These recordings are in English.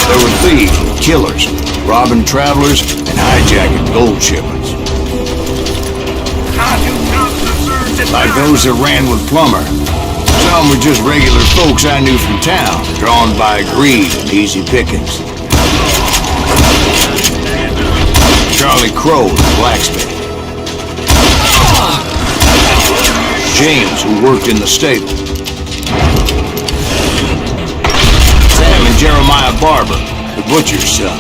There were thieves and killers, robbing travelers and hijacking gold shipments. Like those that ran with Plummer. Some were just regular folks I knew from town, drawn by greed and easy pickings. Charlie Crow, the blacksmith. James, who worked in the stable. Sam and Jeremiah Barber, the butcher's son.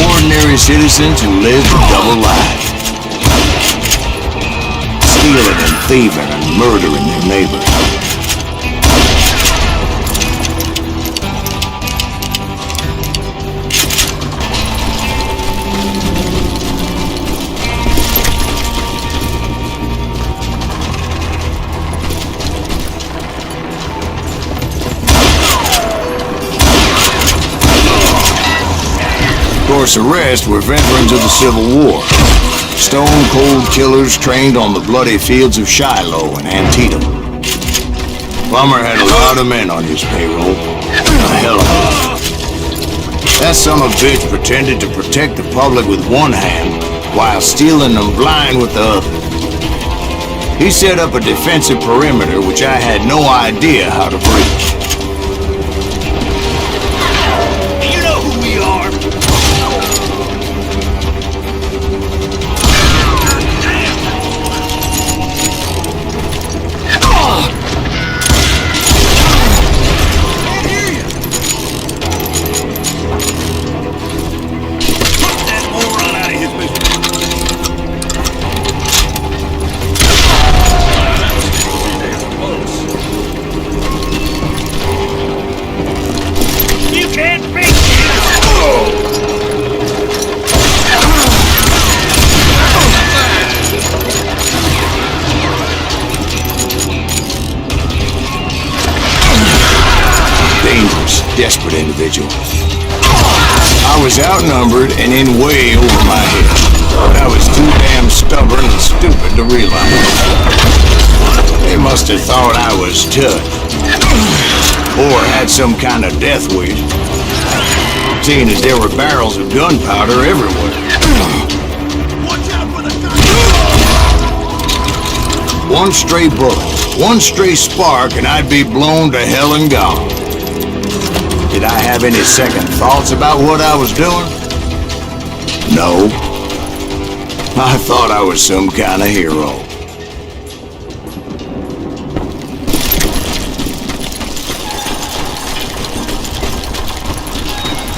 Ordinary citizens who lived a double life. Stealing and thieving and murdering their neighbors. Of course, the rest were veterans of the Civil War. Stone-cold killers trained on the bloody fields of Shiloh and Antietam. Plummer had a lot of men on his payroll. A hell of a. That son of a bitch pretended to protect the public with one hand while stealing them blind with the other. He set up a defensive perimeter which I had no idea how to breach. You know who we are. Desperate individual. I was outnumbered and in way over my head, but I was too damn stubborn and stupid to realize. They must have thought I was tough, or had some kind of death wish, seeing as there were barrels of gunpowder everywhere. Watch out for the gun! One stray bullet, one stray spark, and I'd be blown to hell and gone. Did I have any second thoughts about what I was doing? No. I thought I was some kind of hero.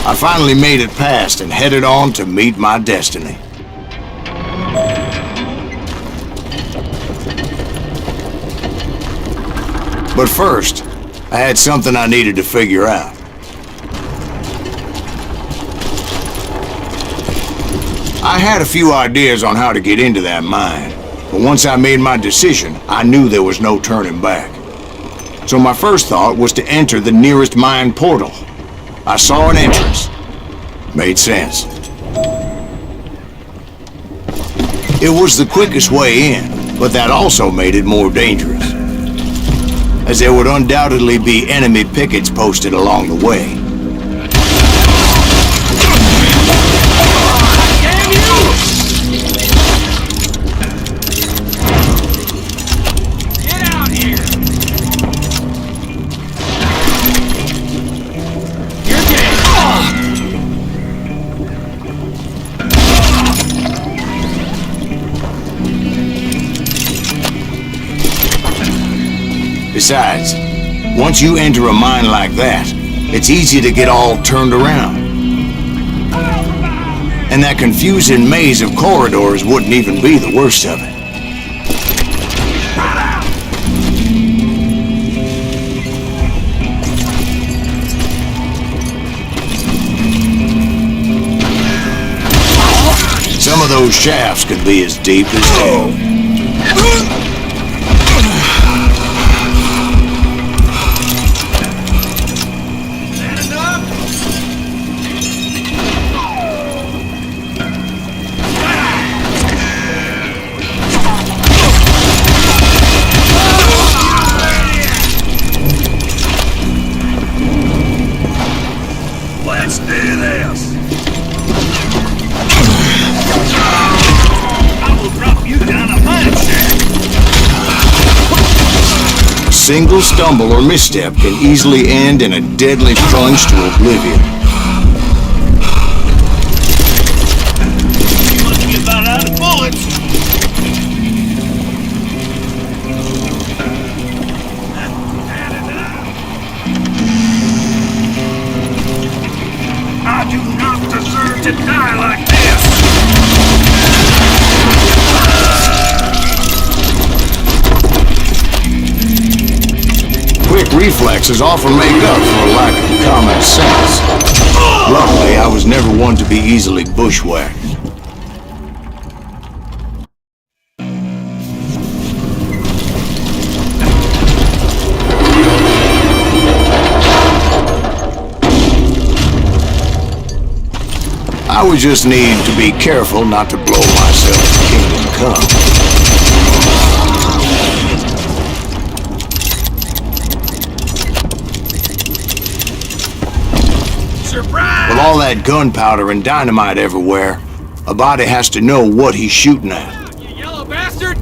I finally made it past and headed on to meet my destiny. But first, I had something I needed to figure out. I had a few ideas on how to get into that mine, but once I made my decision, I knew there was no turning back. So my first thought was to enter the nearest mine portal. I saw an entrance. Made sense. It was the quickest way in, but that also made it more dangerous, as there would undoubtedly be enemy pickets posted along the way. Besides, once you enter a mine like that, it's easy to get all turned around. And that confusing maze of corridors wouldn't even be the worst of it. Some of those shafts could be as deep as hell. single stumble or misstep can easily end in a deadly plunge to oblivion. You must be about out of bullets. I do not deserve to die like this. Quick reflexes often make up for a lack of common sense. Luckily, I was never one to be easily bushwhacked. I would just need to be careful not to blow myself to kingdom come. Surprise! With all that gunpowder and dynamite everywhere, a body has to know what he's shooting at. You yellow bastard!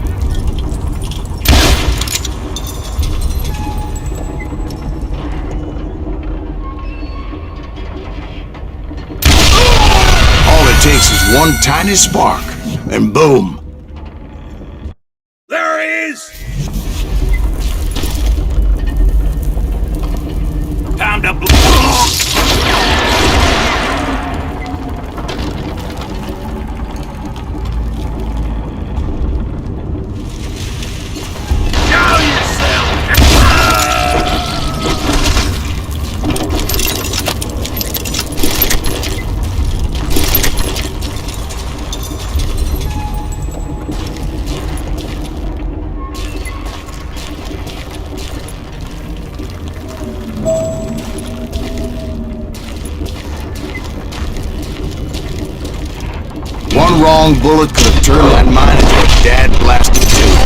All it takes is one tiny spark, and boom. There he is! Time to blow! Show yourself! One wrong bullet could have turned that mine into a dad-blasted tube.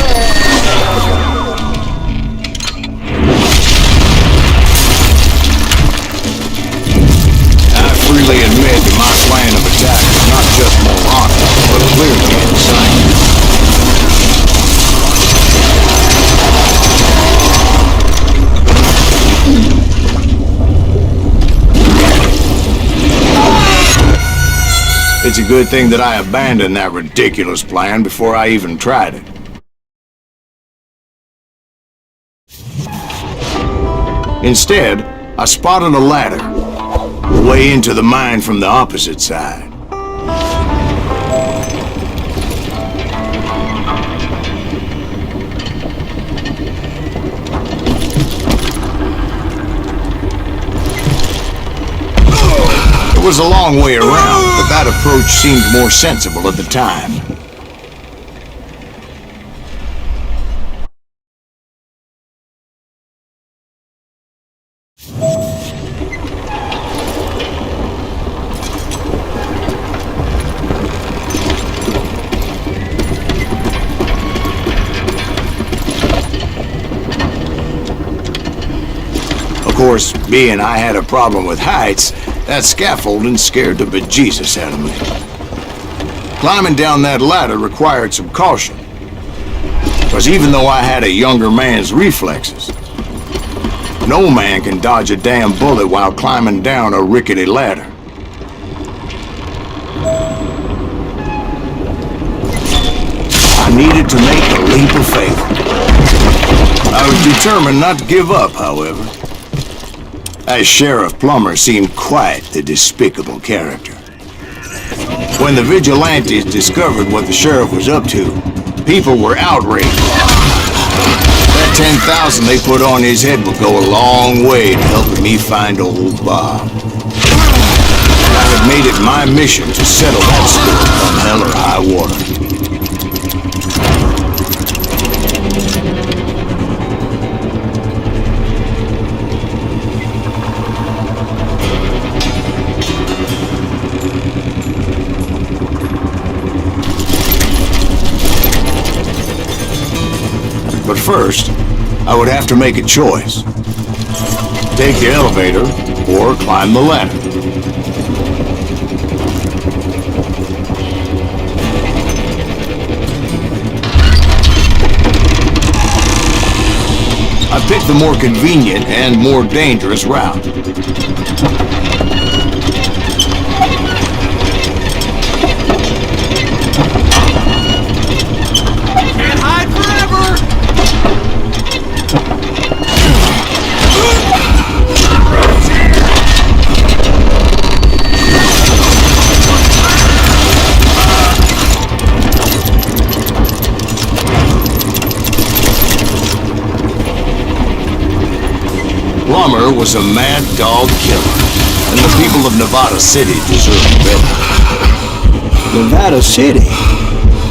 I freely admit that my plan of attack is not just moronic, but clearly insane. It's a good thing that I abandoned that ridiculous plan before I even tried it. Instead, I spotted a ladder, way into the mine from the opposite side. It was a long way around, but that approach seemed more sensible at the time. Of course, being I had a problem with heights, that scaffolding scared the bejesus out of me. Climbing down that ladder required some caution, because even though I had a younger man's reflexes, no man can dodge a damn bullet while climbing down a rickety ladder. I needed to make a leap of faith. I was determined not to give up, however, as Sheriff Plummer seemed quite the despicable character. When the vigilantes discovered what the sheriff was up to, people were outraged. That 10,000 they put on his head will go a long way to helping me find old Bob. I had made it my mission to settle that score come hell or high water. But first, I would have to make a choice. Take the elevator or climb the ladder. I picked the more convenient and more dangerous route. Can't hide forever! Plummer was a mad dog killer, and the people of Nevada City deserved better. Nevada City?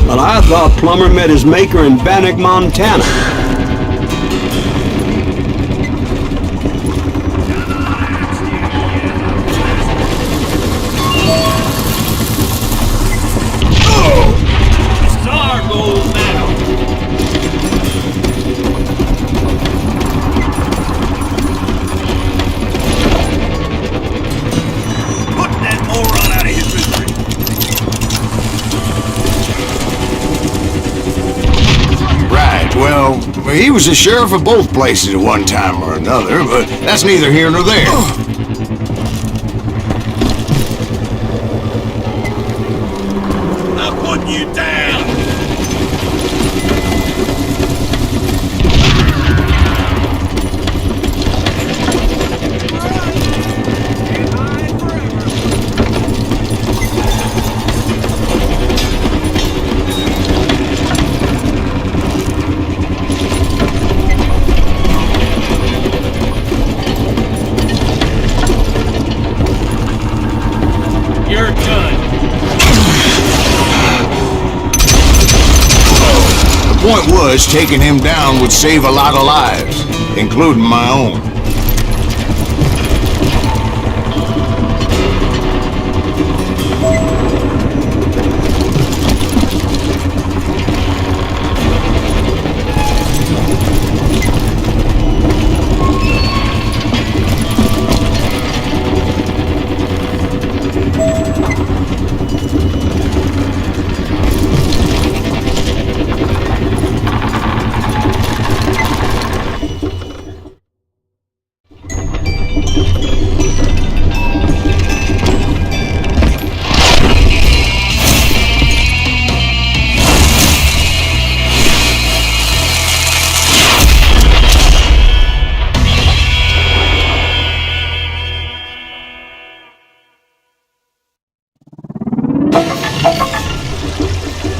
Well, I thought Plummer met his maker in Bannock, Montana. This is our gold now! Put that moron out of his misery! Right, well, he was the sheriff of both places at one time or another, but that's neither here nor there. I'm putting you down! Can't hide forever! You're done! The point was, taking him down would save a lot of lives, including my own.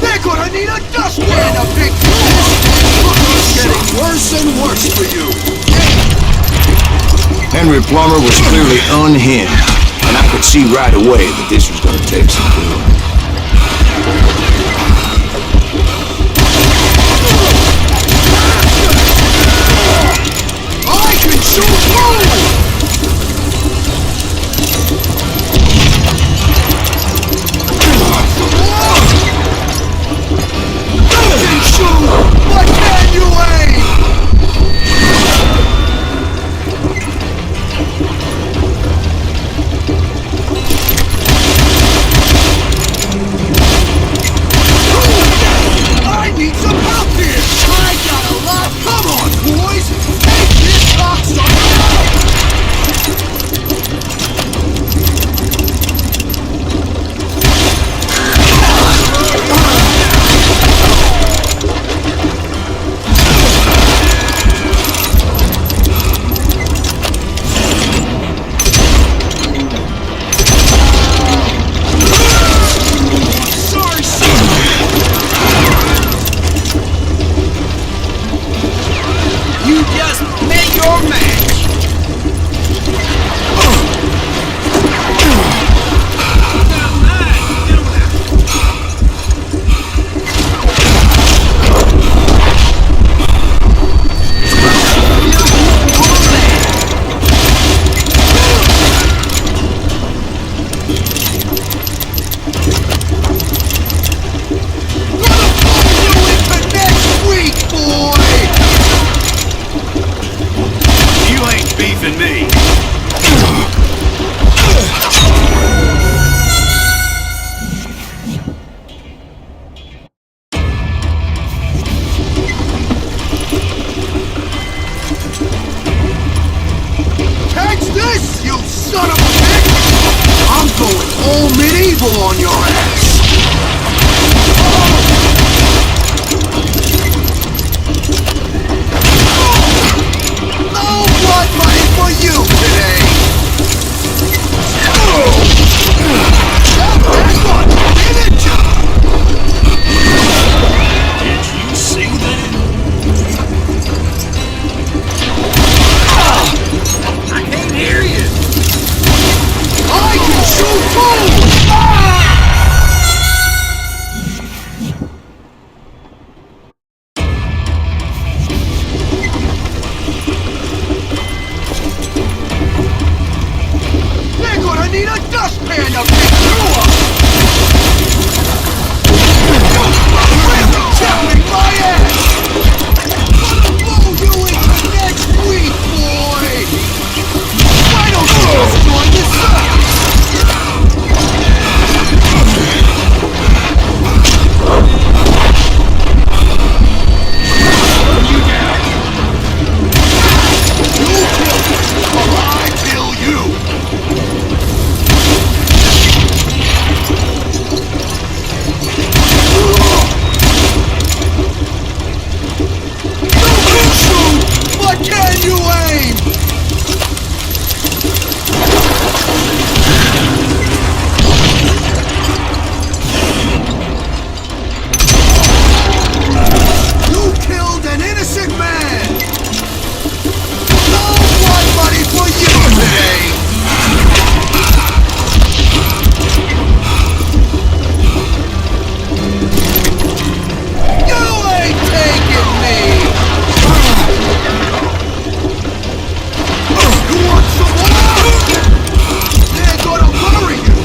They're gonna need a dustpan to fix this! It's getting worse and worse for you! Henry Plummer was clearly unhinged, and I could see right away that this was going to take some doing. I can shoot through! You can shoot, but can you aim? dustpan to pick you up! Tapping my ass! Gonna blow you into next week, boy! Why don't you just join this up? You kill me, or I kill you! You can shoot, but can you aim? You killed an innocent man! No blood money for you today! You ain't taking me! You want some more? They're gonna bury you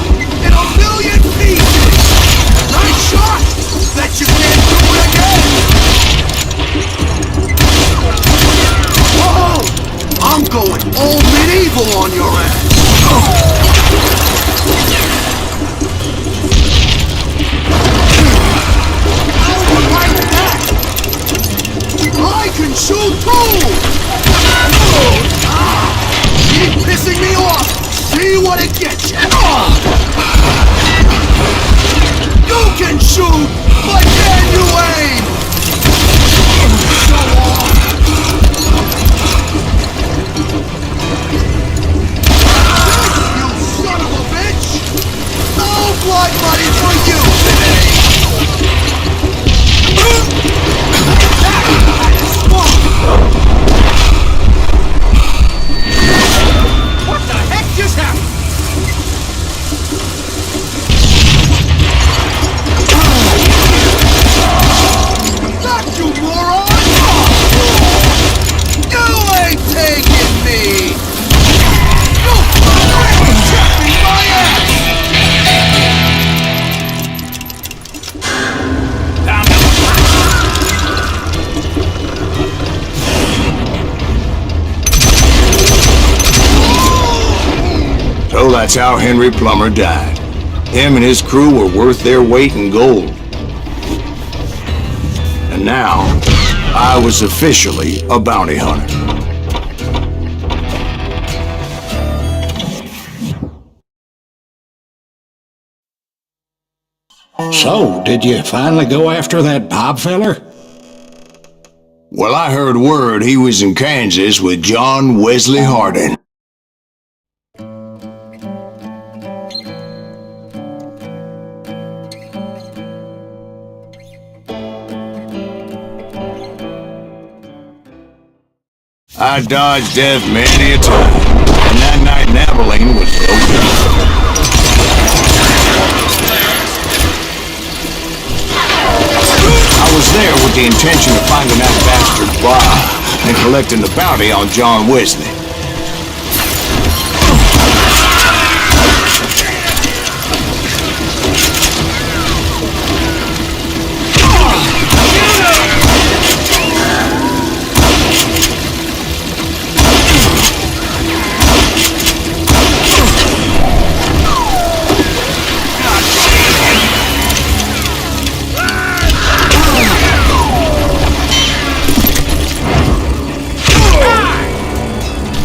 in a million pieces! Nice shot! Bet you can't do it again! Whoa! I'm going all medieval on your ass! How do you like that? I can shoot too! Keep pissing me off! See what it gets you! You can shoot, but can you aim? Show off! You son of a bitch! No blood money for you today! What the heck just happened? Back, you moron! You ain't taking me! You fucking tapping my ass! So that's how Henry Plummer died. Him and his crew were worth their weight in gold. And now, I was officially a bounty hunter. So, did you finally go after that Bob feller? Well, I heard word he was in Kansas with John Wesley Hardin. I dodged death many a time, and that night in Abilene was no different. I was there with the intention of finding that bastard Bob and collecting the bounty on John Wesley.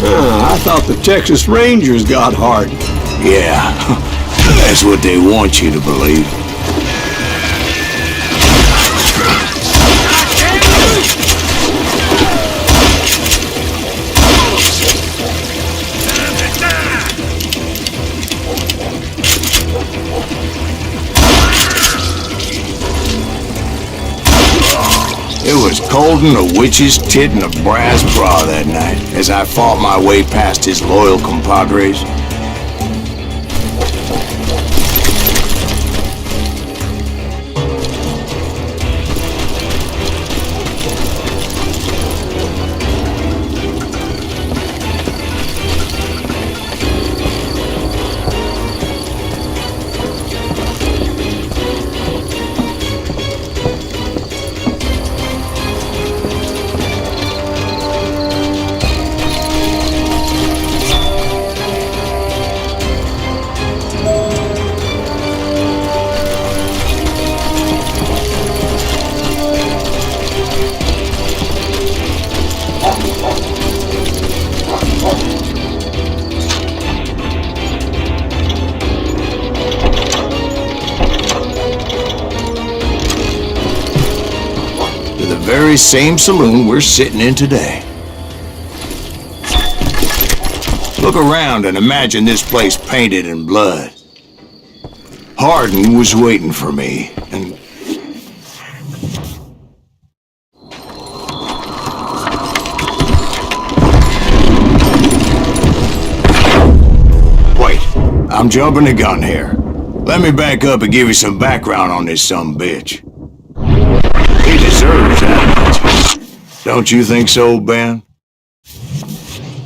I thought the Texas Rangers got Hardin. Yeah, that's what they want you to believe. It was cold in a witch's tit and a brass bra that night as I fought my way past his loyal compadres. very same saloon we're sitting in today. Look around and imagine this place painted in blood. Hardin was waiting for me, and... Wait, I'm jumping the gun here. Let me back up and give you some background on this sumbitch. He deserves that much. Don't you think so, Ben?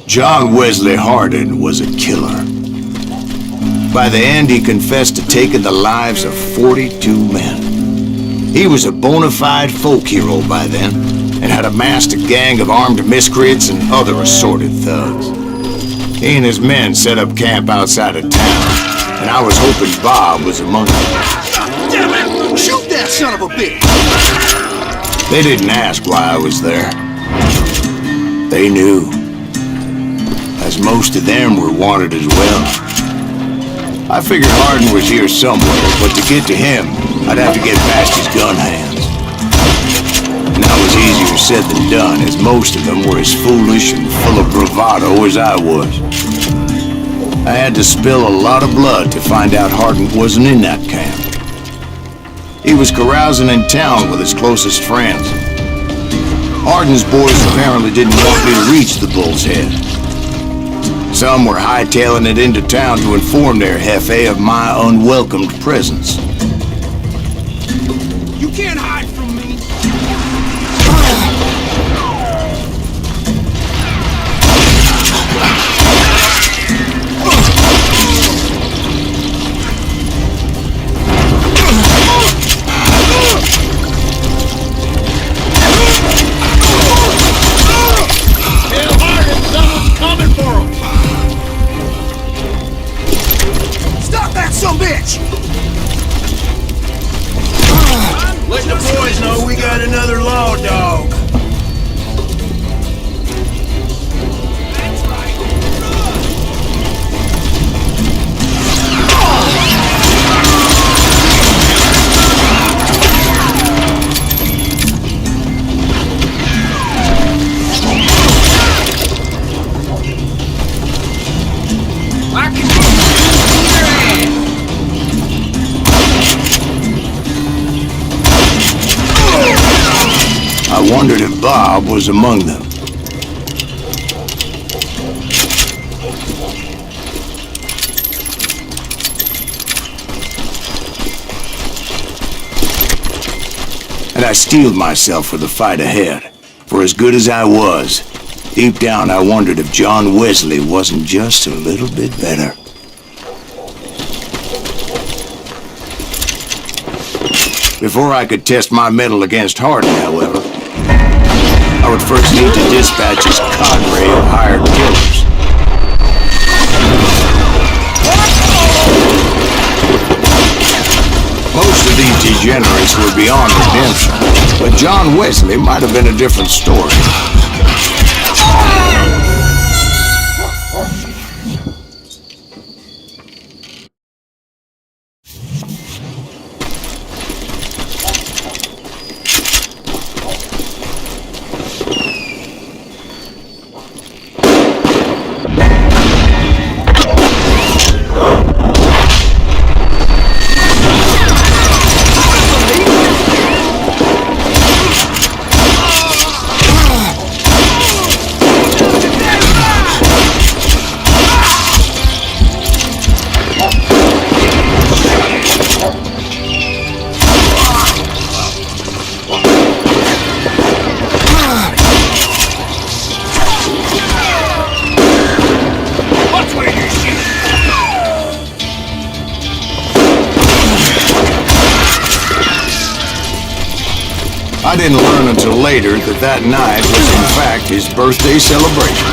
John Wesley Hardin was a killer. By the end, he confessed to taking the lives of 42 men. He was a bona fide folk hero by then, and had amassed a gang of armed miscreants and other assorted thugs. He and his men set up camp outside of town, and I was hoping Bob was among them. Damn it! Shoot that son of a bitch! They didn't ask why I was there. They knew, as most of them were wanted as well. I figured Hardin was here somewhere, but to get to him, I'd have to get past his gun hands. And that was easier said than done, as most of them were as foolish and full of bravado as I was. I had to spill a lot of blood to find out Hardin wasn't in that camp. He was carousing in town with his closest friends. Hardin's boys apparently didn't want me to reach the Bull's Head. Some were hightailing it into town to inform their jefe of my unwelcomed presence. You can't hide from me! Tell Hardin someone's coming for him. Stop that sumbitch! Let the boys know we got another law dog. I can do either hand! I wondered if Bob was among them. And I steeled myself for the fight ahead. For as good as I was, deep down I wondered if John Wesley wasn't just a little bit better. Before I could test my mettle against Hardin, however, I would first need to dispatch his cadre of hired killers. Most of these degenerates were beyond redemption, but John Wesley might have been a different story. I didn't learn until later that that night was in fact his birthday celebration.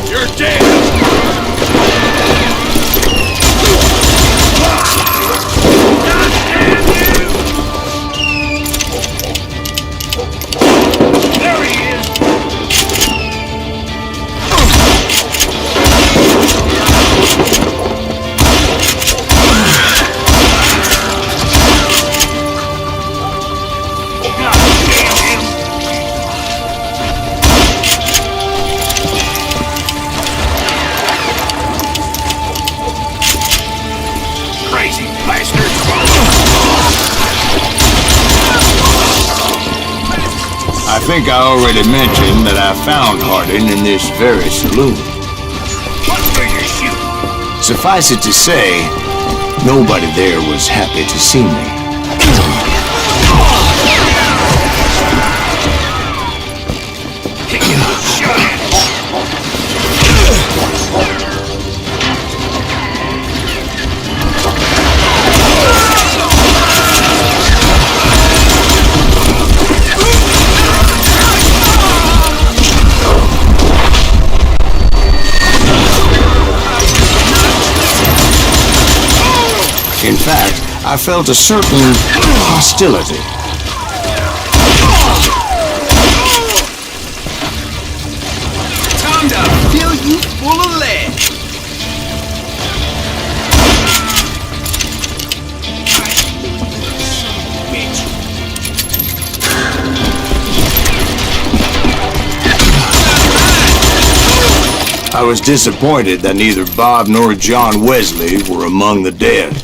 You're dead. I think I already mentioned that I found Hardin in this very saloon. Suffice it to say, nobody there was happy to see me. In fact, I felt a certain hostility. Time to fill you full of lead. I was disappointed that neither Bob nor John Wesley were among the dead.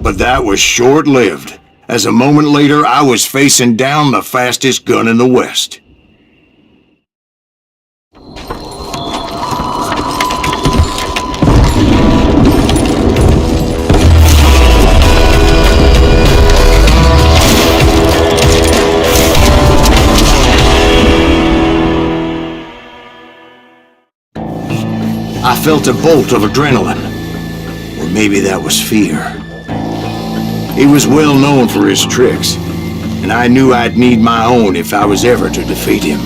But that was short-lived, as a moment later I was facing down the fastest gun in the West. I felt a bolt of adrenaline, or maybe that was fear. He was well known for his tricks, and I knew I'd need my own if I was ever to defeat him.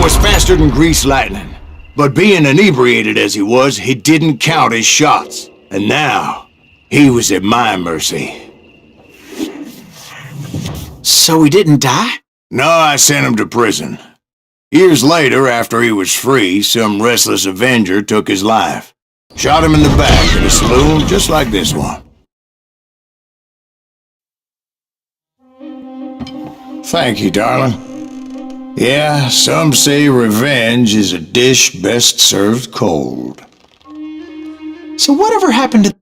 Was faster than greased lightning, but being inebriated as he was, he didn't count his shots, and now he was at my mercy. So he didn't die? No, I sent him to prison. Years later, after he was free, some restless avenger took his life. Shot him in the back in a saloon just like this one. Thank you, darling. Yeah, some say revenge is a dish best served cold. So whatever happened to